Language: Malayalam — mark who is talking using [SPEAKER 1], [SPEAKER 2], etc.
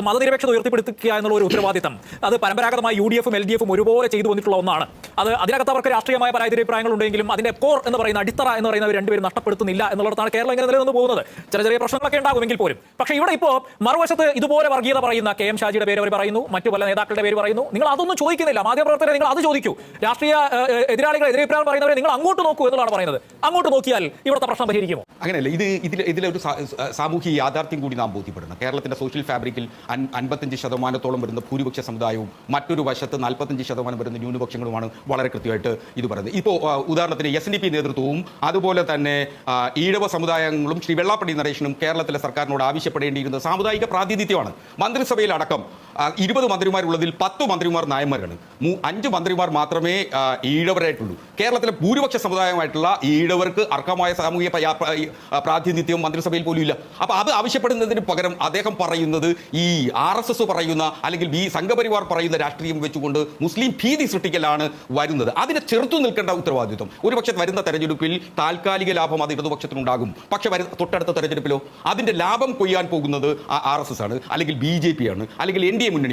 [SPEAKER 1] മതനിരപേക്ഷത ഉയർത്തിപ്പിടിക്കുക എന്നുള്ള ഒരു ഉത്തരവാദിത്തം അത് പരമ്പരാഗതമായി UDF-ഉം LDF-ഉം ഒരുപോലെ ചെയ്തു വന്നിട്ടുള്ള ഒന്നാണ്. അത് അതിനകത്ത് അവർക്ക് രാഷ്ട്രീയമായ പരാതിപ്രായങ്ങൾ ഉണ്ടെങ്കിലും അതിന്റെ കോർ എന്ന് പറയുന്ന അടിത്തറ എന്ന് പറയുന്നവർ രണ്ടുപേരും നഷ്ടപ്പെടുത്തുന്നില്ല എന്നുള്ളതാണ് കേരളം ഇങ്ങനെ നിലനിന്ന് പോകുന്നത്. ചെറിയ പ്രശ്നങ്ങളൊക്കെ ഉണ്ടാകുമെങ്കിൽ പോലും. പക്ഷേ ഇവിടെ ഇപ്പോൾ മറുവശത്ത് ഇതുപോലെ വർഗീയത പറയുന്ന KM ഷാജിയുടെ പേര് അവർ പറയുന്നു, മറ്റു പല നേതാക്കളുടെ പേര് പറയുന്നു. നിങ്ങൾ അതൊന്നും ചോദിക്കുന്നില്ല. മാധ്യമപ്രവർത്തകരെ നിങ്ങൾ അത് ചോദിക്കൂ. രാഷ്ട്രീയ എതിരാളികൾ എതിരഭിപ്രായം പറയുന്നവരെ നിങ്ങൾ അങ്ങോട്ട് നോക്കൂ എന്നുള്ളതാണ് പറയുന്നത്. അങ്ങോട്ട് നോക്കിയാൽ ഇവിടുത്തെ പ്രശ്നം പരിഹരിക്കുമോ?
[SPEAKER 2] അങ്ങനെയല്ല. ഇതിലൊരു സാമൂഹിക യാഥാർത്ഥ്യം കൂടി നാം ബോധ്യപ്പെടണം. കേരളത്തിന്റെ സോഷ്യൽ ഫാബ്രിക്കിൽ 55% വരുന്ന ഭൂരിപക്ഷ സമുദായവും മറ്റൊരു വശത്ത് 45% വരുന്ന ന്യൂനപക്ഷങ്ങളുമാണ് വളരെ കൃത്യമായിട്ട് ഇത് പറയുന്നത്. ഇപ്പോൾ ഉദാഹരണത്തിന് SNDP നേതൃത്വവും അതുപോലെ തന്നെ ഈഴവ സമുദായങ്ങളും ശ്രീ വെള്ളാപ്പള്ളി നടേശനും കേരളത്തിലെ സർക്കാരിനോട് ആവശ്യപ്പെടേണ്ടിയിരുന്ന സാമുദായിക പ്രാതിനിധ്യമാണ്. മന്ത്രിസഭയിലടക്കം 20 മന്ത്രിമാരുള്ളതിൽ 10 മന്ത്രിമാർ നായന്മാരാണ്. 5 മന്ത്രിമാർ മാത്രമേ ഈഴവരായിട്ടുള്ളൂ. കേരളത്തിലെ ഭൂരിപക്ഷ സമുദായമായിട്ടുള്ള ഈഴവർക്ക് അർഹമായ സാമൂഹിക പ്രാതിനിധ്യം മന്ത്രിസഭയിൽ പോലും ഇല്ല. അപ്പോൾ അത് ആവശ്യപ്പെടുന്നതിന് പകരം അദ്ദേഹം പറയുന്നത് ഈ RSS പറയുന്ന അല്ലെങ്കിൽ സംഘപരിവാർ പറയുന്ന രാഷ്ട്രീയം വെച്ചുകൊണ്ട് മുസ്ലിം ഭീതി സൃഷ്ടിക്കലാണ് വരുന്നത്. അതിനെ ചെറുത്തു നിൽക്കേണ്ട ഉത്തരവാദിത്വം ഒരുപക്ഷെ വരുന്ന തെരഞ്ഞെടുപ്പിൽ താൽക്കാലിക ലാഭം അത് ഇടതുപക്ഷത്തിനുണ്ടാകും. പക്ഷെ തൊട്ടടുത്ത തെരഞ്ഞെടുപ്പിലോ അതിന്റെ ലാഭം കൊയ്യാൻ പോകുന്നത് RSS ആണ്, അല്ലെങ്കിൽ BJP ആണ്, അല്ലെങ്കിൽ NDA മുന്നണി.